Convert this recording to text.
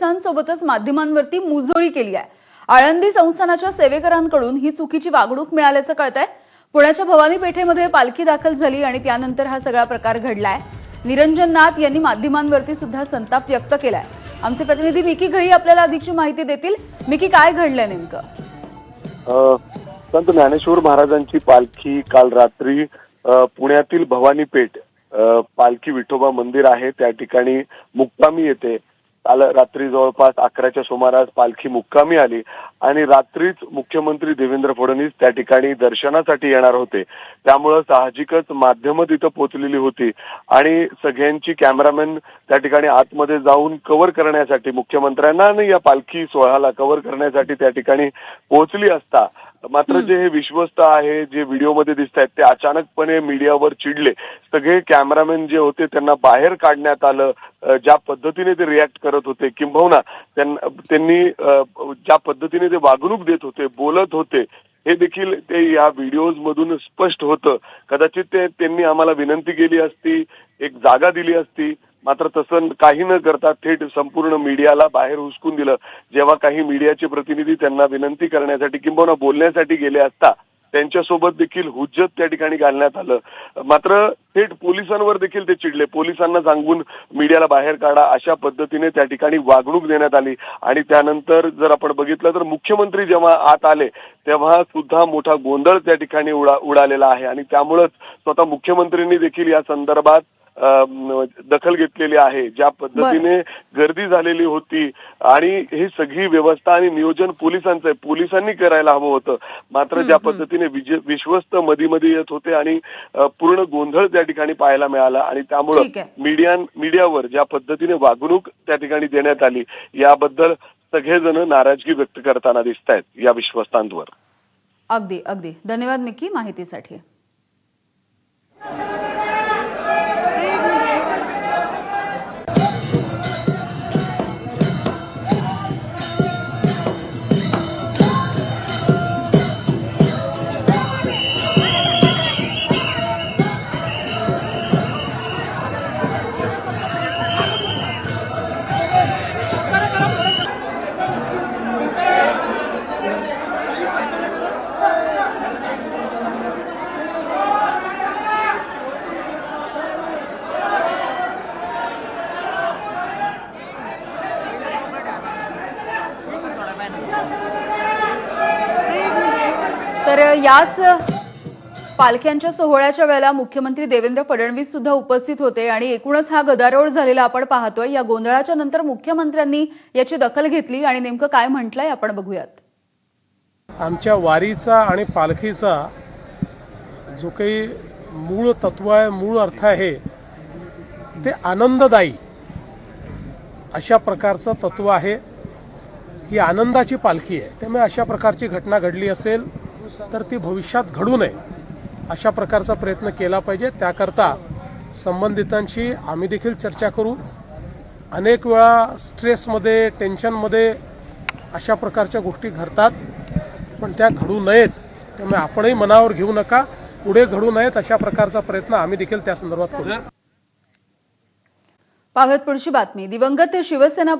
पोलिसांसोबतच माध्यमांवरती मुजोरी केली आहे। आळंदी संस्थानाच्या सेवेकरांकडून ही चुकीची वागणूक मिळाल्याचं कळतंय। पुण्याच्या भवानी पेठेमध्ये पालखी दाखल झाली आणि त्यानंतर हा सगळा प्रकार घडलाय। निरंजन नाथ यांनी माध्यमांवरती सुद्धा संताप व्यक्त केलाय। आमचे प्रतिनिधी मिकी घई आपल्याला अधिकची माहिती देतील। मिकी, काय घडलंय नेमकं? संत ज्ञानेश्वर महाराजांची पालखी काल रात्री पुण्यातील भवानी पेठ पालखी विठोबा मंदिर आहे त्या ठिकाणी मुक्कामी येते। काल रात्री जवळपास 11च्या सुमारास पालखी मुक्कामी आली आणि रात्रीच मुख्यमंत्री देवेंद्र फडणवीस त्या ठिकाणी दर्शनासाठी येणार होते। त्यामुळे साहजिकच माध्यमं तिथं पोहोचलेली होती आणि सगळ्यांची कॅमेरामॅन त्या ठिकाणी आतमध्ये जाऊन कव्हर करण्यासाठी मुख्यमंत्र्यांना आणि या पालखी सोहळ्याला कव्हर करण्यासाठी त्या ठिकाणी पोहोचली असता मात्र जे हे विश्वस्त आहे जे व्हिडिओमध्ये दिसत आहेत ते अचानकपणे मीडियावर चिडले। सगळे कॅमेरामॅन जे होते त्यांना बाहेर काढण्यात आलं। ज्या पद्धतीने ते रिॲक्ट करत होते किंबहुना त्यांनी ज्या पद्धतीने ते वागणूक देत होते बोलत होते हे देखील ते या व्हिडिओज मधून स्पष्ट होतं। कदाचित त्यांनी आम्हाला विनंती केली असती, एक जागा दिली असती, मात्र तसं काही न करता थेट संपूर्ण मीडियाला बाहेर हुसकून दिलं। जेव्हा काही मीडियाचे प्रतिनिधी त्यांना विनंती करण्यासाठी किंबहुना बोलण्यासाठी गेले असता त्यांच्यासोबत देखील हुज्जत त्या ठिकाणी घालण्यात आलं। मात्र थेट पोलिसांवर देखील ते चिडले। पोलिसांना सांगून मीडियाला बाहेर काढा अशा पद्धतीने त्या ठिकाणी वागणूक देण्यात आली आणि त्यानंतर जर आपण बघितलं तर मुख्यमंत्री जेव्हा आत आले तेव्हा सुद्धा मोठा गोंधळ त्या ठिकाणी उडालेला आहे आणि त्यामुळेच स्वतः मुख्यमंत्र्यांनी देखील या संदर्भात दखल घेतलेली आहे। ज्या पद्धतीने गर्दी झालेली होती आणि ही सगळी व्यवस्था आणि नियोजन पोलिसांचं आहे, पोलिसांनी करायला हवं होतं। मात्र ज्या पद्धतीने विश्वस्त मध्ये येत होते आणि पूर्ण गोंधळ त्या ठिकाणी पाहायला मिळाला आणि त्यामुळे मीडियावर ज्या पद्धतीने वागणूक त्या ठिकाणी देण्यात आली याबद्दल सगळेजण नाराजगी व्यक्त करताना दिसत आहेत या विश्वस्तांवर। अगदी अगदी धन्यवाद मिकी माहितीसाठी। तर याच पालख्यांच्या सोहळ्याच्या वेळेला मुख्यमंत्री देवेंद्र फडणवीस सुद्धा उपस्थित होते आणि एकूणच हा गदारोळ झालेला आपण पाहतोय। या गोंधळाच्या नंतर मुख्यमंत्र्यांनी याची दखल घेतली आणि नेमकं काय म्हटलंय आपण बघूयात। आमच्या वारीचा आणि पालखीचा जो काही मूळ तत्व आहे, मूळ अर्थ आहे ते आनंददायी अशा प्रकारचं तत्व आहे। ही आनंदाची पालखी आहे, त्यामुळे अशा प्रकारची घटना घडली असेल तर ती भविष्यात घडू नये अशा प्रकारचा प्रयत्न केला पाहिजे। त्याकरता संबंधितांशी आम्ही देखील चर्चा करू। अनेक वेळा स्ट्रेसमध्ये टेन्शनमध्ये अशा प्रकारच्या गोष्टी घडतात पण त्या घडू नयेत, त्यामुळे आपणही मनावर घेऊ नका, पुढे घडू नयेत अशा प्रकारचा प्रयत्न आम्ही देखील त्या संदर्भात करू। पाहत पुढची बातमी। दिवंगत शिवसेना